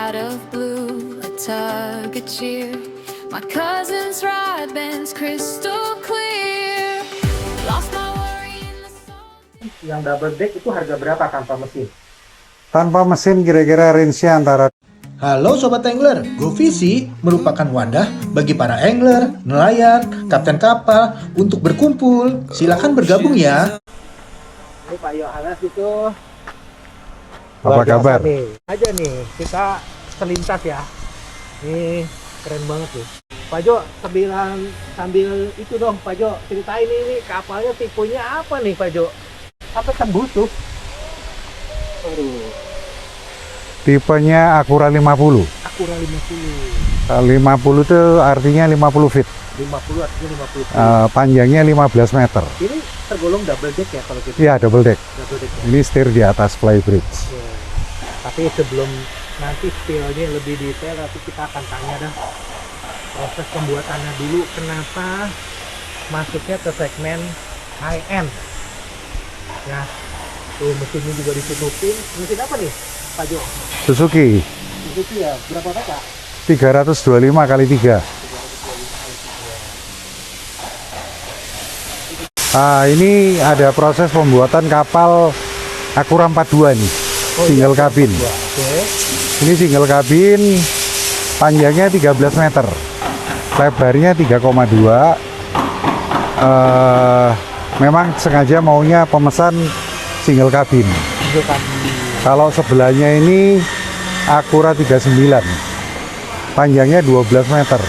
out of blue, a tug, a cheer. My cousin's ride bends crystal clear. Lost my worry in the sun. Yang double deck itu harga berapa tanpa mesin? Tanpa mesin kira-kira range-nya antara. Halo Sobat Angler, GoFishing merupakan wadah bagi para angler, nelayan, kapten kapal untuk berkumpul. Silakan bergabung ya. Ini Pak Yohanes itu Apa kabar? nih. Aja nih, kita selintas ya. Ini keren banget nih. Pak Jo, sambil itu dong Pak Jo, ceritain ini kapalnya tipenya apa nih Pak Jo? Sampai tembus tuh. Aduh, Tipenya Akura 50. Akura 50. 50 itu artinya 50 feet. 50 artinya 50 feet. Panjangnya 15 meter. Ini tergolong double deck ya kalau gitu? Iya, double deck. Double deck ya? Ini setir di atas flybridge. Ya. Tapi sebelum nanti spillnya lebih detail, nanti kita akan tanya dah proses pembuatannya dulu, kenapa masuknya ke segmen high end ya. Tuh mesinnya juga ditutupin. Mesin apa nih Pak Jo? Suzuki Suzuki ya, berapa kakak? 325 kali 3. Ini ada proses pembuatan kapal Akura 42 nih. Single cabin. Oke. Ini single cabin, panjangnya 13 meter, lebarnya 3,2. Memang sengaja maunya pemesan single cabin. Kalau sebelahnya ini Akura 39, panjangnya 12 meter.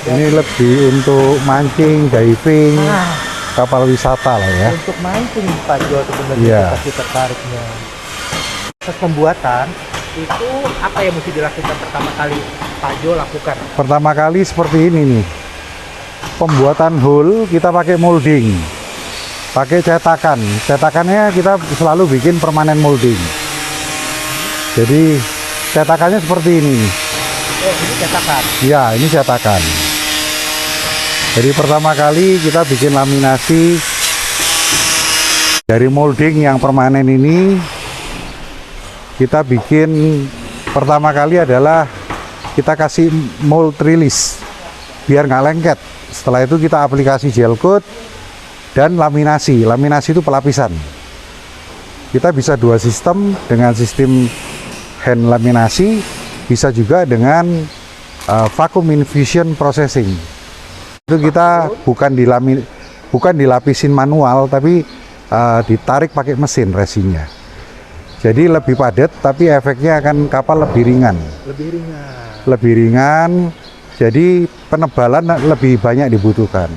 Ini lebih untuk mancing, diving, kapal wisata lah ya. Untuk mancing Pak Jo sebenarnya Iya. pasti tertariknya. Proses pembuatan itu apa yang mesti dilakukan pertama kali Pak Jo lakukan? Pertama kali seperti ini nih, pembuatan hull kita pakai molding, pakai cetakan. Cetakannya kita selalu bikin permanen molding. Jadi cetakannya seperti ini nih. Oh, ini cetakan. Ya, ini cetakan. Jadi pertama kali kita bikin laminasi dari molding yang permanen ini. Kita bikin pertama kali adalah kita kasih mold release biar nggak lengket. Setelah itu kita aplikasi gel coat dan laminasi. Laminasi itu pelapisan. Kita bisa dua sistem, dengan sistem hand laminasi, bisa juga dengan vacuum infusion processing. Itu kita bukan dilapisin manual, tapi ditarik pakai mesin resinnya. Jadi lebih padat, tapi efeknya akan kapal lebih ringan. Lebih ringan, jadi penebalan lebih banyak dibutuhkan.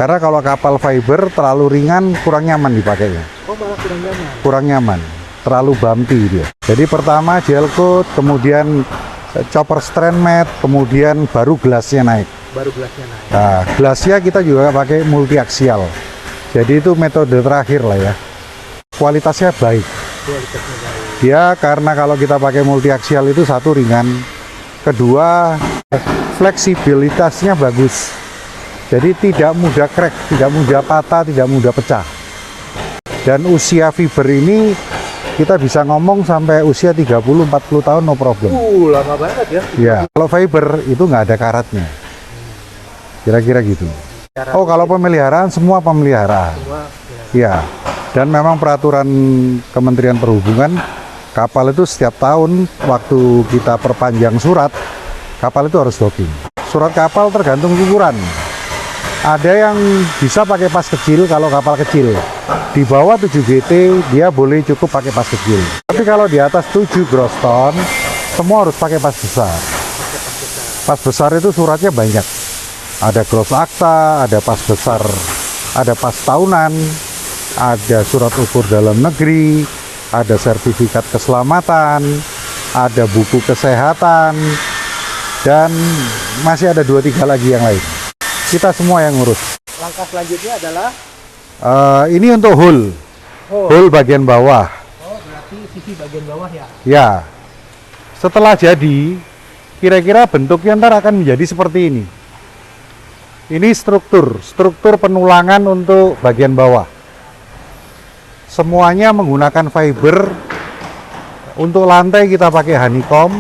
Karena kalau kapal fiber terlalu ringan, kurang nyaman dipakainya. Oh, malah kurang nyaman. Kurang nyaman, terlalu bumpy dia. Jadi pertama gel coat, kemudian chopper strand mat, kemudian baru gelasnya naik. Nah, gelasnya kita juga pakai multi aksial. Jadi itu metode terakhir lah ya. Kualitasnya baik. Ya, karena kalau kita pakai multi aksial itu satu ringan, kedua fleksibilitasnya bagus. Jadi tidak mudah crack, tidak mudah patah, tidak mudah pecah. Dan usia fiber ini kita bisa ngomong sampai usia 30-40 tahun no problem. Lama banget ya. Ya, kalau fiber itu nggak ada karatnya. Kira-kira gitu. Oh, kalau pemeliharaan semua pemeliharaan. Ya, dan memang peraturan Kementerian Perhubungan, kapal itu setiap tahun waktu kita perpanjang surat, kapal itu harus docking. Surat kapal tergantung ukuran. Ada yang bisa pakai pas kecil kalau kapal kecil. Di bawah 7 GT dia boleh cukup pakai pas kecil. Tapi kalau di atas 7 gross ton, semua harus pakai pas besar. Pas besar itu suratnya banyak. Ada gross akta, ada pas besar, ada pas tahunan, ada surat ukur dalam negeri, ada sertifikat keselamatan, ada buku kesehatan, dan masih ada 2-3 lagi yang lain. Kita semua yang ngurus. Langkah selanjutnya adalah ini untuk hull. Hull bagian bawah. Oh, berarti sisi bagian bawah ya. Ya. Setelah jadi, kira-kira bentuknya ntar akan menjadi seperti ini. Ini struktur penulangan untuk bagian bawah. Semuanya menggunakan fiber Untuk lantai kita pakai honeycomb.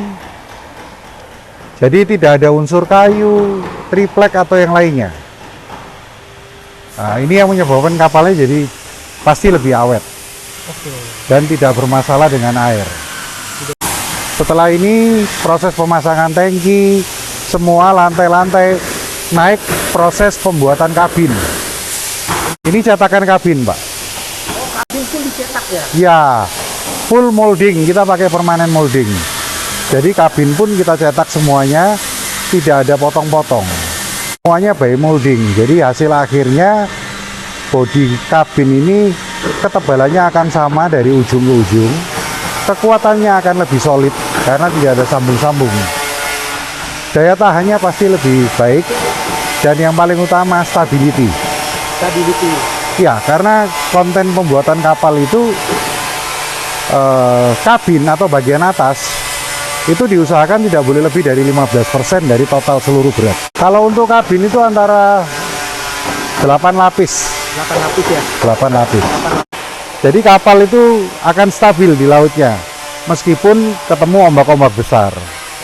Jadi tidak ada unsur kayu, triplek atau yang lainnya. Nah, ini yang menyebabkan kapalnya jadi pasti lebih awet. Oke. Dan tidak bermasalah dengan air. Setelah ini proses pemasangan tangki, semua lantai-lantai naik, proses pembuatan kabin. Ini cetakan kabin, Pak. Oh, kabin pun dicetak ya? Ya, full molding, kita pakai permanen molding. Jadi kabin pun kita cetak semuanya, tidak ada potong-potong. Semuanya by molding. Jadi hasil akhirnya bodi kabin ini ketebalannya akan sama dari ujung ke ujung. Kekuatannya akan lebih solid karena tidak ada sambung-sambung. Daya tahannya pasti lebih baik, dan yang paling utama stability. Stability. Ya, karena konten pembuatan kapal itu kabin atau bagian atas itu diusahakan tidak boleh lebih dari 15% dari total seluruh berat. Kalau untuk kabin itu antara 8 lapis. 8 lapis ya? 8 lapis. Jadi kapal itu akan stabil di lautnya meskipun ketemu ombak-ombak besar.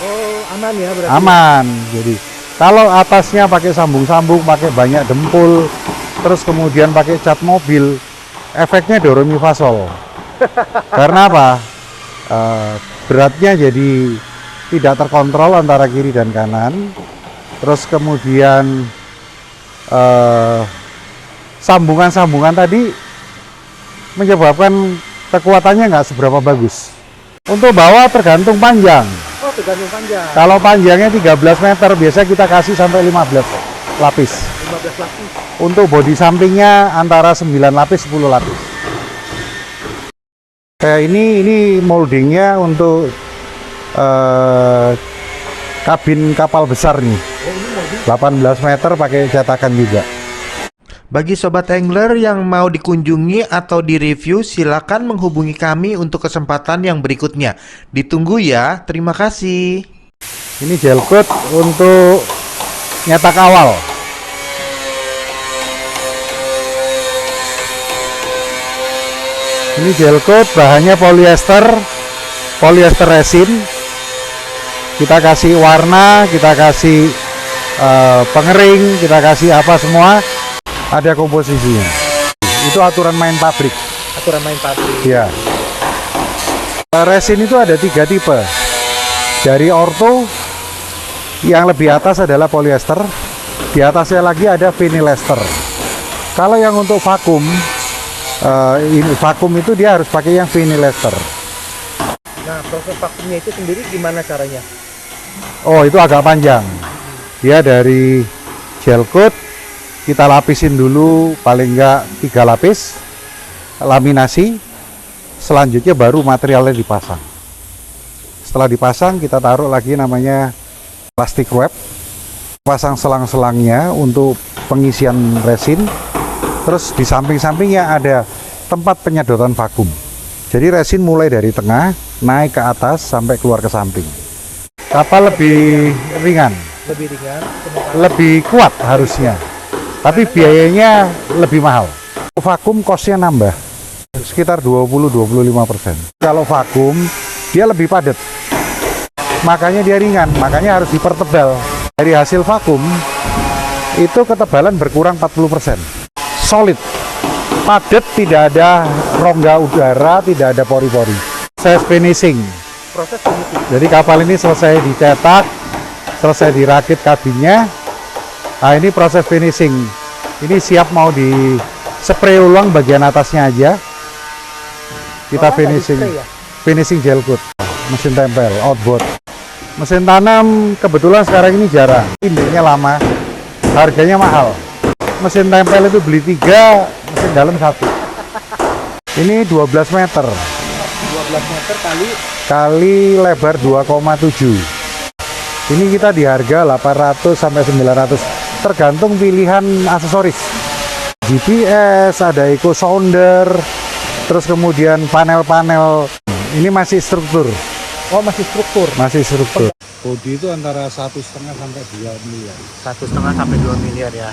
Oh, aman ya berarti? Aman. Jadi kalau atasnya pakai sambung-sambung, pakai banyak dempul, terus kemudian pakai cat mobil, efeknya do re mi fa sol. Karena apa? Beratnya jadi tidak terkontrol antara kiri dan kanan. Terus kemudian sambungan-sambungan tadi menyebabkan kekuatannya nggak seberapa bagus. Untuk bawah tergantung panjang. Oh, tergantung panjang. Kalau panjangnya 13 meter, biasa kita kasih sampai 15 lapis. 15 lapis. Untuk bodi sampingnya antara 9 lapis, 10 lapis. Kayak ini moldingnya untuk kabin kapal besar nih. 18 meter pakai cetakan juga. Bagi sobat angler yang mau dikunjungi atau direview, silakan menghubungi kami untuk kesempatan yang berikutnya. Ditunggu ya. Terima kasih. Ini gel coat untuk nyetak awal. Ini gel coat, bahannya polyester resin. Kita kasih warna, kita kasih pengering, kita kasih apa semua. Ada komposisinya. Itu aturan main pabrik. Aturan main pabrik. Ya. Resin itu ada 3 tipe. Dari ortho, yang lebih atas adalah polyester. Di atasnya lagi ada vinyl ester. Kalau yang untuk vakum, ini vakum itu dia harus pakai yang vinyl ester. Nah, proses vakumnya itu sendiri gimana caranya? Oh, itu agak panjang. Dia dari gel coat, kita lapisin dulu paling enggak 3 lapis, laminasi, selanjutnya baru materialnya dipasang. Setelah dipasang, kita taruh lagi namanya plastik wrap, pasang selang-selangnya untuk pengisian resin, terus di samping-sampingnya ada tempat penyedotan vakum. Jadi resin mulai dari tengah, naik ke atas sampai keluar ke samping. Kapal lebih ringan, lebih kuat harusnya. Tapi biayanya lebih mahal. Vakum costnya nambah sekitar 20-25%. Kalau vakum dia lebih padat, makanya dia ringan, makanya harus dipertebal. Dari hasil vakum itu ketebalan berkurang 40%. Solid, padat, tidak ada rongga udara, tidak ada pori-pori. Proses finishing. Jadi kapal ini selesai dicetak, selesai dirakit kabinnya. Nah, ini proses finishing. Ini siap mau di spray ulang bagian atasnya aja. Kita finishing. Finishing gel coat. Mesin tempel, outboard. Mesin tanam kebetulan sekarang ini jarang. Induknya lama. Harganya mahal. Mesin tempel itu beli 3, mesin dalam 1. Ini 12 meter. 12 meter kali lebar 2,7. Ini kita di harga 800 sampai 900. Tergantung pilihan aksesoris. GPS, ada eco sounder, terus kemudian panel-panel. Ini masih struktur. Oh, masih struktur. Masih struktur. Bodi itu antara 1,5 sampai 2 miliar. 1,5 sampai 2 miliar ya.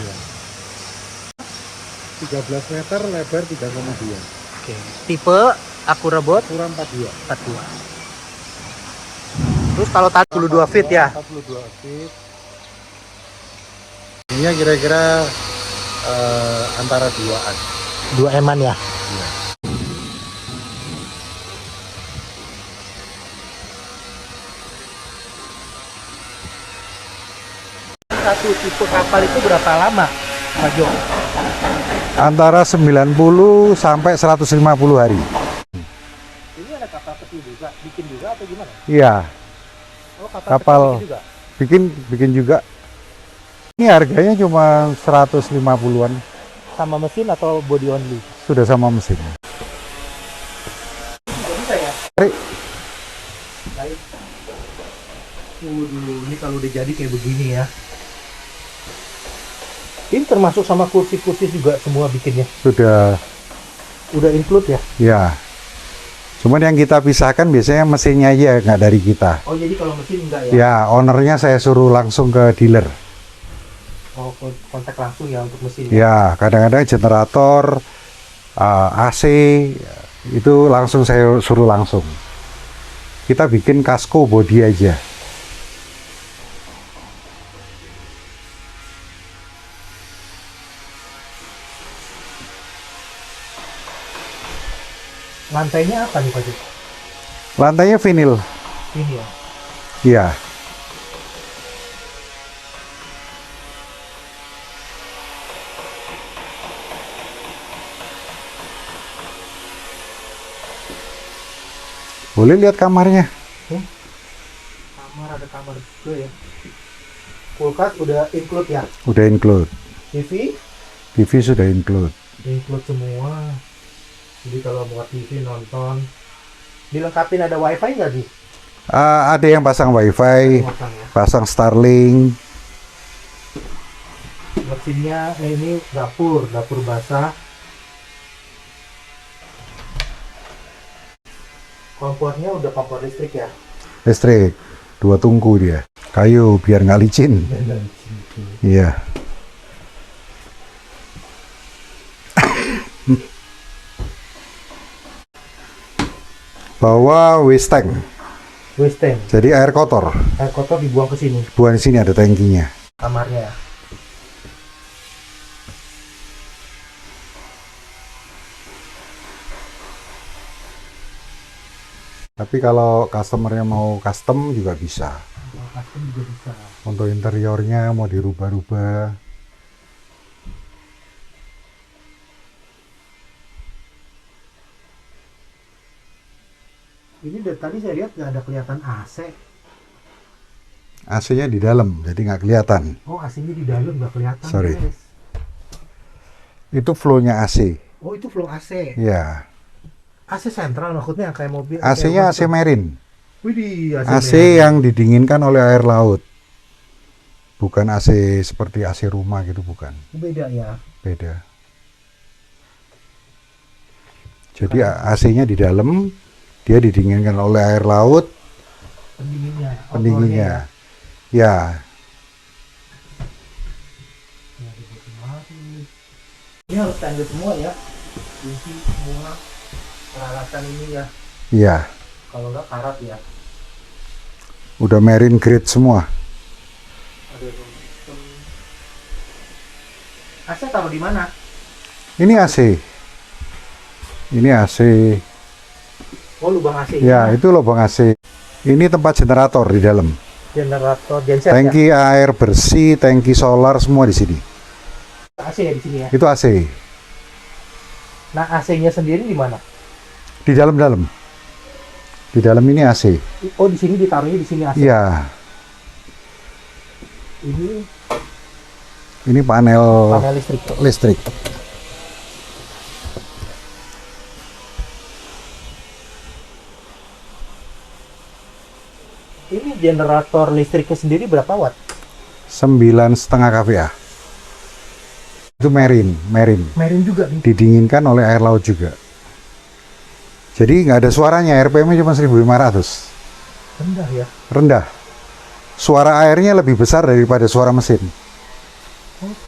13 meter, lebar 3,2. Oke. Tipe Aquarobot kurang 42. 42. Terus kalau tadi 42 feet ya? 42 feet. Ini kira-kira antara 2-an. 2 eman ya? Iya. Satu tipe kapal itu berapa lama, Pak Jo? Antara 90 sampai 150 hari. Ini ada kapal kecil juga, bikin juga atau gimana? Iya, Oh, Kapal. kecil juga. bikin juga. Ini harganya cuma 150-an. Sama mesin atau body only? Sudah sama mesin. Bisa ya? Tarik. Baik. Ini kalau udah jadi kayak begini ya. Ini termasuk sama kursi-kursi juga semua bikinnya. Sudah, Udah include ya? ya. Cuman yang kita pisahkan biasanya mesinnya aja, nggak dari kita. Oh, jadi kalau mesin enggak ya? Ya, ownernya saya suruh langsung ke dealer. Oh, kontak langsung ya untuk mesin. Ya, kadang-kadang generator, AC, itu langsung saya suruh langsung. Kita bikin kasko body aja. Lantainya apa nih Pak Jo? Lantainya vinil. Ini ya. Iya. Boleh lihat kamarnya. Kamar, ada kamar juga ya. Kulkas udah include ya? Udah include. TV TV sudah include. include semua. Jadi kalau buat TV nonton, dilengkapin ada wifi nggak sih? Ada yang pasang wifi, Pasang ya. pasang Starlink. Mesinnya ini dapur basah. Kompornya udah kompor listrik ya. Listrik. 2 tungku dia. Kayu biar nggak licin. Iya. Bawa waste tank. Waste tank. Jadi air kotor. Air kotor dibuang ke sini. Buang di sini ada tangkinya. Kamarnya ya. Tapi kalau customernya mau custom juga bisa. Custom juga bisa. Untuk interiornya mau dirubah-rubah. Ini dari tadi saya lihat nggak ada kelihatan AC. AC-nya di dalam, jadi nggak kelihatan. Oh, AC-nya di dalam nggak kelihatan. Sorry. Guys. Itu flow-nya AC. Oh, itu flow AC. Ya. AC sentral maksudnya kayak mobil. AC-nya AC Marine. Widih, AC merah. yang didinginkan oleh air laut. Bukan AC seperti AC rumah gitu, bukan. Beda ya. Beda. Jadi AC-nya di dalam, dia didinginkan oleh air laut, Pendinginnya. pendinginnya. Ya, Ini harus standar semua ya. Kunci semua peralatan ini ya. iya. Kalau nggak karat ya. Udah marine grade semua. Ada sistem. AC taruh di mana? Ini AC. Ini AC. Oh, lubang AC. Ya, itu lubang AC. Ini tempat generator di dalam. Generator genset Tangki air bersih, tangki solar semua di sini. ya. AC ya di sini ya. Itu AC. Nah, AC-nya sendiri di mana? Di dalam-dalam. Di dalam ini AC. Oh, di sini ditaruhnya di sini AC. Iya. Ini Ini panel listrik. listrik. Ini generator listriknya sendiri berapa watt? 9,5 kVA. Itu marine. Marine juga nih. Didinginkan oleh air laut juga. Jadi nggak ada suaranya, RPM-nya cuma 1.500. Rendah ya. Rendah. Suara airnya lebih besar daripada suara mesin.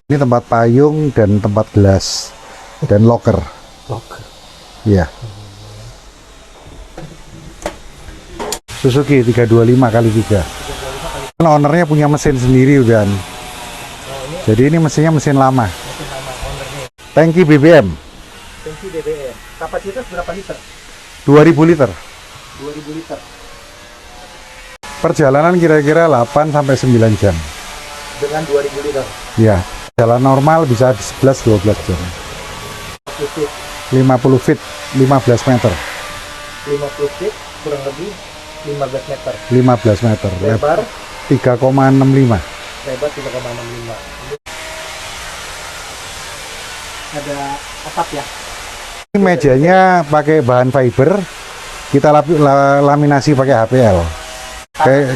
Ini tempat payung dan tempat gelas dan locker. Locker. Iya. Suzuki 325 kali 3. Ownernya punya mesin sendiri udah. Jadi ini mesinnya mesin lama. Mesin lama ownernya. Tangki BBM Tangki BBM. Kapasitas berapa liter? 2000 liter. 2000 liter. Perjalanan kira-kira 8 sampai 9 jam. Dengan 2000 liter. Ya, jalan normal bisa 11-12 jam. 50 feet, 15 meter. 50 feet kurang lebih 15 meter. 15 meter. Lebar 3,65. lebar 3,65. Ada atap ya. Ini mejanya pakai bahan fiber. Kita laminasi pakai HPL.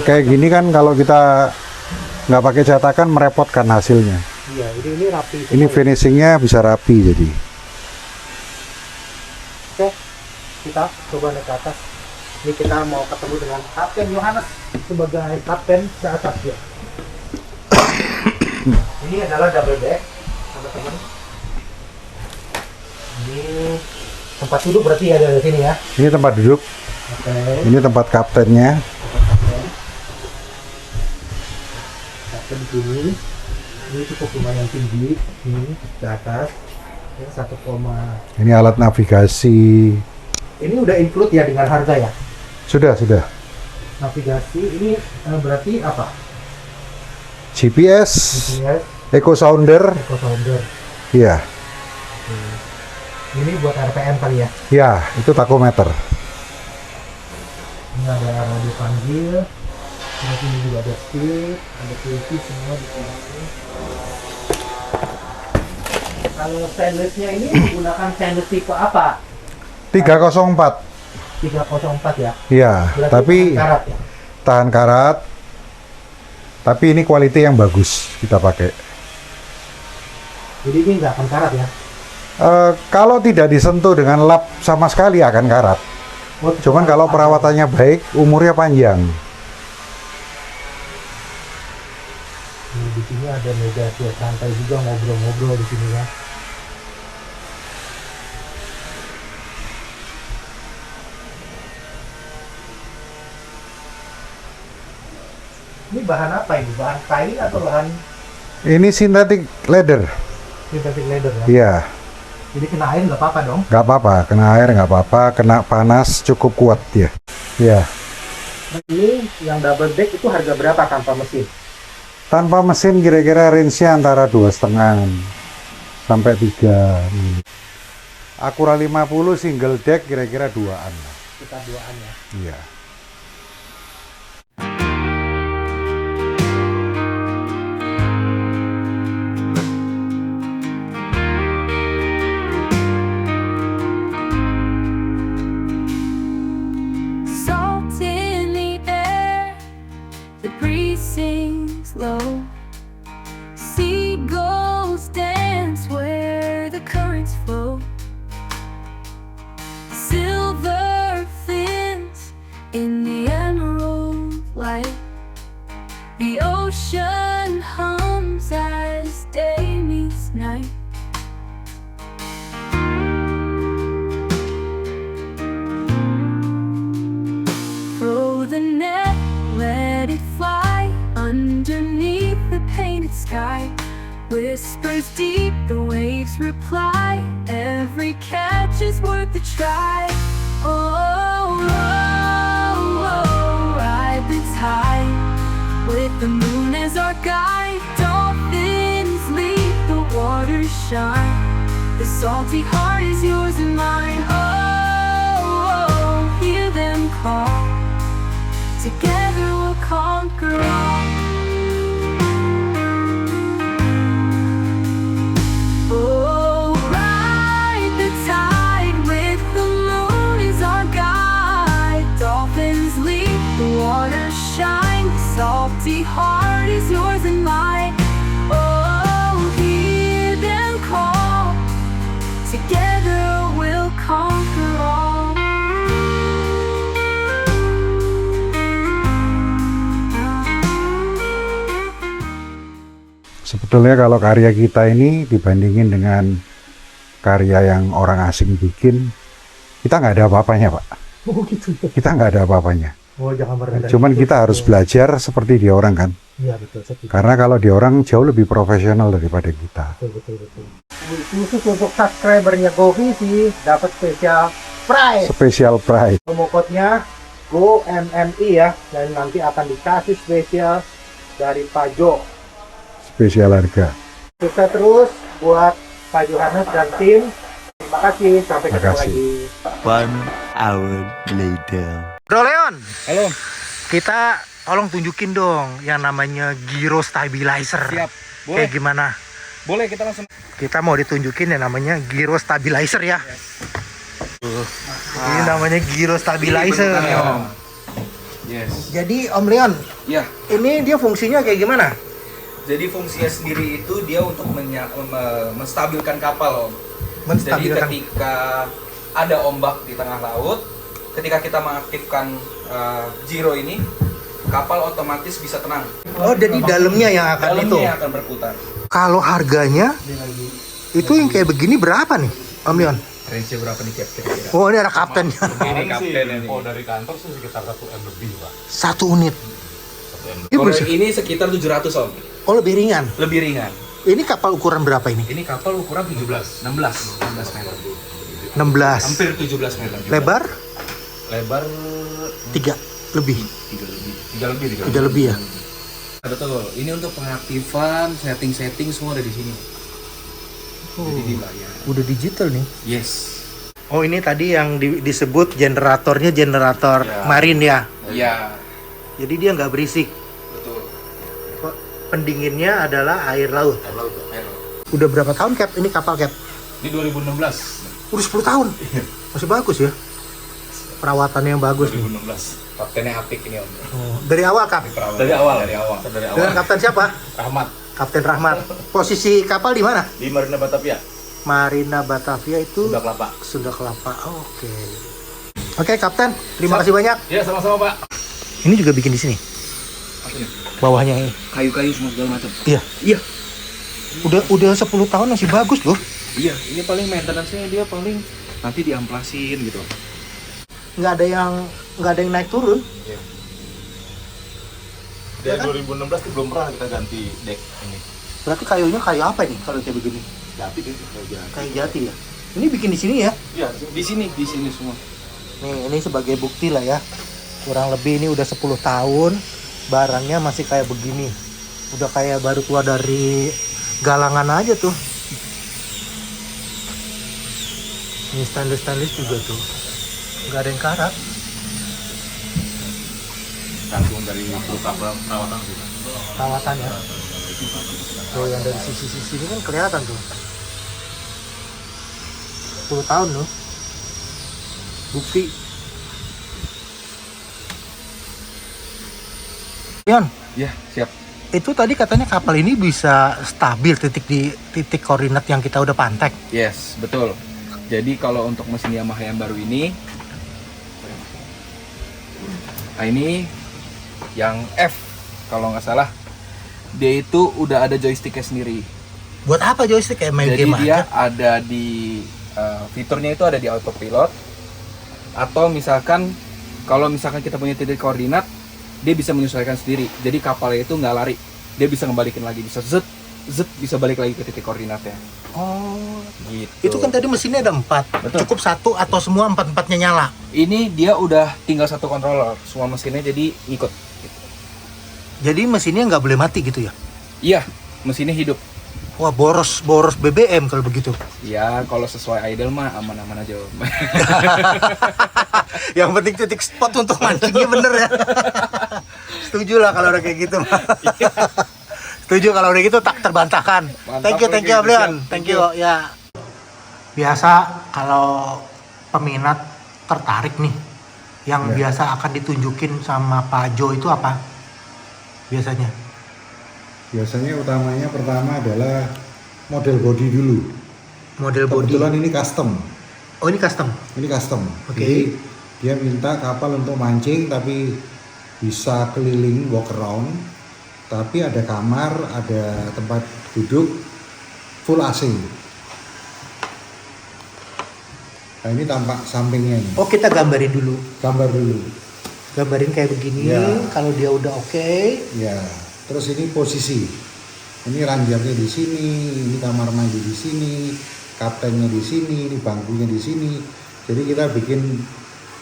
Kayak gini kan kalau kita nggak pakai cetakan merepotkan hasilnya. Iya, ini rapi. Ini finishingnya bisa rapi jadi. Oke, kita coba naik ke atas. Ini kita mau ketemu dengan Kapten Yohanes sebagai kapten ke atas ya. Ini adalah double deck, teman-teman. Ini tempat duduk berarti ya dari sini ya. Ini tempat duduk. Oke. Ini tempat kaptennya. Kapten di sini. Ini cukup lumayan tinggi. Ini ke atas. Ini 1, Ini alat navigasi. ini udah include ya dengan harga ya. Sudah. Navigasi ini berarti apa? GPS, GPS, Eco Sounder. Eco Sounder. Iya. Ini buat RPM kali ya. Ya, itu tachometer. Ini ada radio panggil. Terus ini juga ada speed, ada TV semua di sini. Kalau stainlessnya ini menggunakan stainless tipe apa? 304. 304 ya. Iya, Berarti tapi karat ya. tahan karat. Tapi ini quality yang bagus kita pakai. Jadi ini nggak akan karat ya. Kalau tidak disentuh dengan lap sama sekali akan karat. Oh, Cuman kalau perawatannya baik, umurnya panjang. di sini ada meja buat santai juga, ngobrol-ngobrol di sini ya. Ini bahan apa ini? Bahan kain atau bahan Ini synthetic leather. synthetic leather ya? Iya, Jadi kena air nggak apa-apa dong? nggak apa-apa. Kena air nggak apa-apa. Kena panas cukup kuat dia. Iya. Nah, ini yang double deck itu harga berapa tanpa mesin? Tanpa mesin kira-kira range-nya antara 2,5 sampai 3. Acura 50 single deck kira-kira 2-an. Kita duaan ya. Iya. Salt in the air, the breeze sings low. Seagulls dance where the currents flow. Silver fins in the emerald light. The ocean hums as day meets night. Throw the net, let it fly underneath the painted sky. Whispers deep, the waves reply. Every catch is worth a try. Oh, oh, oh, ride the tide with the moon as our guide. Dolphins lead, the waters shine. The salty heart is yours and mine. Oh, hear them call. Together we'll conquer all. Oh, ride the tide with the moon as our guide. Dolphins leap, the waters shine. The salty heart is yours and mine. Oh, hear them call. Together we'll conquer all. Sebetulnya kalau karya kita ini dibandingin dengan karya yang orang asing bikin, kita nggak ada apa-apanya, Pak. Oh gitu ya. Kita nggak ada apa-apanya. Oh, jangan merendah. Cuman kita harus belajar seperti dia orang kan. Iya betul. Seperti. Karena kalau dia orang jauh lebih profesional daripada kita. Betul. Khusus untuk subscribernya GoVisi dapat spesial price. Spesial price. Promo code-nya GoMMI ya, dan nanti akan dikasih spesial dari Pak Jo. Spesial harga. Sukses terus buat Pak Johannes dan tim. Terima kasih, sampai ketemu Makasih. lagi. 1 hour later. Bro Leon, Halo, kita tolong tunjukin dong yang namanya gyro stabilizer. siap. Kayak Boleh, gimana? boleh kita langsung. Kita mau ditunjukin yang namanya gyro stabilizer ya. Ini namanya gyro stabilizer. Yes. Jadi Om Leon, Ya, ini dia fungsinya kayak gimana? jadi fungsinya sendiri itu dia untuk menstabilkan kapal, Om. Menstabilkan. Jadi ketika ada ombak di tengah laut, ketika kita mengaktifkan gyro ini, kapal otomatis bisa tenang. Oh, jadi dalamnya yang akan itu. Dalamnya akan berputar. Kalau harganya itu yang kayak begini berapa nih, Om Leon? Range berapa nih kira-kira? Oh, ini ada kaptennya. Ini kapten ini. Dari kantor sih sekitar 1 M lebih, Pak. 1 unit. Ini Kalau bersih. ini sekitar 700, Om. Oh, lebih ringan. Lebih ringan. Ini kapal ukuran berapa ini? Ini kapal ukuran 16 meter. 16. Hampir 17 meter. juga. Lebar Lebar 3 lebih. 3 lebih. 3 lebih ya. Betul. Ini untuk pengaktifan, setting semua ada di sini. Jadi dibayar. Udah digital nih. Yes. Oh, ini tadi yang disebut generatornya generator Ya. marin ya. Iya, Jadi dia nggak berisik. betul. Pendinginnya adalah air laut. Air. Udah berapa tahun Cap? Ini kapal Cap? Ini 2016. Udah 10 tahun. Masih bagus ya. Perawatannya yang bagus nih. 2016. Kaptennya apik ini, Om. Oh, dari awal Kap. Dari awal. Dengan kapten siapa? Rahmat Kapten Rahmat. Posisi kapal di mana? di Marina Batavia. Marina Batavia itu Sunda Kelapa. Sunda Kelapa. Oh, oke. Oke, Kapten. Terima kasih banyak. Ya, sama-sama, Pak. Ini juga bikin di sini. Bawahnya ini. Kayu-kayu semua segala macam. Iya. Iya. Udah 10 tahun masih bagus loh. Iya, ini paling maintenance-nya dia paling nanti diamplasin gitu. Nggak ada yang naik turun. Dari 2016 tuh belum pernah kita ganti deck ini. Berarti kayunya kayu apa nih kalau kayak begini? Jati deh, kayak jati. Kayu jati ya. Ini bikin di sini ya. Iya, Di sini semua. Nih, ini sebagai bukti lah ya. Kurang lebih ini udah 10 tahun barangnya masih kayak begini. Udah kayak baru keluar dari galangan aja tuh. Ini stainless juga tuh. Nggak ada yang karat. langsung dari perawatan juga. Perawatannya. Tuh yang dari sisi-sisi ini kan kelihatan tuh. 10 tahun loh. Bukti. Yon, Ya, siap. itu tadi katanya kapal ini bisa stabil di titik koordinat yang kita udah pantek. Yes, betul. Jadi kalau untuk mesin Yamaha yang baru ini, nah ini yang F kalau nggak salah, dia itu udah ada joysticknya sendiri. Buat apa joystick kayak main Jadi game dia aja? ada di fiturnya itu ada di autopilot, atau misalkan kalau misalkan kita punya titik koordinat, dia bisa menyesuaikan sendiri. Jadi kapalnya itu nggak lari, dia bisa ngembalikin lagi, bisa zet bisa balik lagi ke titik koordinatnya. Oh, Gitu. itu kan tadi mesinnya ada 4. Betul. Cukup 1 atau semua 4-4-nya nyala? Ini dia udah tinggal satu controller, semua mesinnya jadi ngikut. Jadi mesinnya nggak boleh mati gitu ya? Iya, mesinnya hidup. Wah, boros BBM kalau begitu. Ya, kalau sesuai idle mah aman-aman aja. Om. Yang penting titik spot untuk mancingnya bener ya. Setuju lah kalau udah kayak gitu. Setuju kalau udah gitu tak terbantahkan. Mantap, Thank you oke, Ablian. siap. Thank you ya. Biasa kalau peminat tertarik nih, yang biasa akan ditunjukin sama Pak Jo itu apa? Biasanya. Biasanya utamanya pertama adalah model body dulu. Model body. Kebetulan ini custom. Oh, ini custom. Ini custom. Oke. Jadi dia minta kapal untuk mancing tapi bisa keliling walk around, tapi ada kamar, ada tempat duduk, full AC. Nah ini tampak sampingnya nih. Oh, kita gambarin dulu. Gambar dulu. gambarin kayak begini. Ya. Kalau dia udah oke, Ya, terus ini posisi. Ini ranjangnya di sini, ini kamar mandi di sini, kaptennya di sini, ini bangkunya di sini. Jadi kita bikin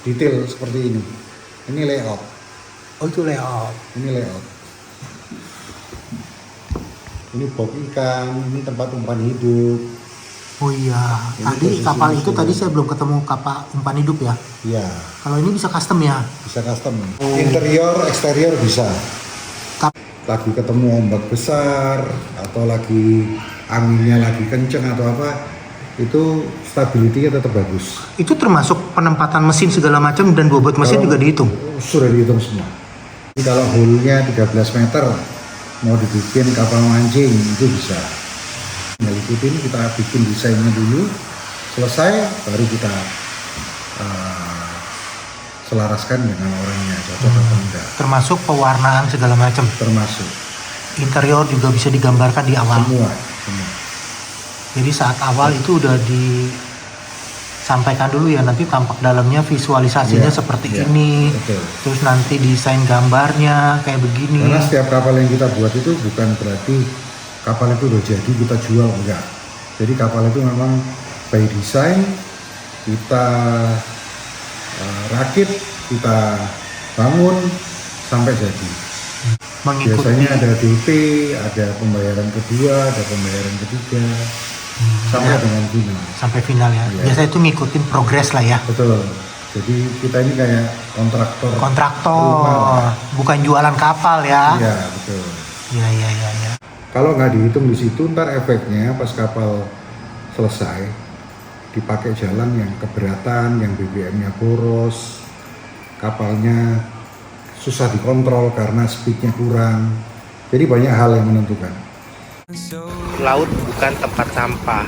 detail seperti ini. Ini layout. oh itu layout. Ini layout. Ini box ikan, ini tempat umpan hidup. Oh iya, Ini tadi posisi kapal di itu sini. tadi saya belum ketemu kapal umpan hidup ya. Ya, Kalau ini bisa custom ya. bisa custom. Interior, eksterior bisa. Kap- Lagi ketemu ombak besar atau lagi anginnya lagi kenceng atau apa, itu stability-nya tetap bagus. Itu termasuk penempatan mesin segala macam dan bobot mesin Kalau- juga dihitung. Sudah dihitung semua. Jadi kalau hole-nya 13 meter mau dibikin kapal mancing itu bisa. Nah, ikutin, kita bikin desainnya dulu, selesai baru kita selaraskan dengan orangnya, cocok atau enggak. Termasuk pewarnaan segala macam. Termasuk Interior juga bisa digambarkan di awal. semua. Jadi saat awal itu udah disampaikan dulu ya, nanti tampak dalamnya visualisasinya Iya, seperti iya, ini. betul. Terus nanti desain gambarnya kayak begini. Karena setiap kapal yang kita buat itu bukan berarti kapal itu udah jadi kita jual, enggak. Jadi kapal itu memang by design kita rakit, kita bangun sampai jadi. Mengikuti Biasanya ada DP, ada pembayaran kedua, ada pembayaran ketiga, sampai dengan final. sampai final ya. Iya. Biasa itu ngikutin progres lah ya. Betul. Jadi kita ini kayak kontraktor. Kontraktor, bukan jualan kapal ya. Iya, betul. Iya, iya, iya, iya. Kalau nggak dihitung di situ, ntar efeknya pas kapal selesai dipakai jalan yang keberatan, yang BBM-nya boros, kapalnya susah dikontrol karena speednya kurang. Jadi banyak hal yang menentukan. Laut bukan tempat sampah.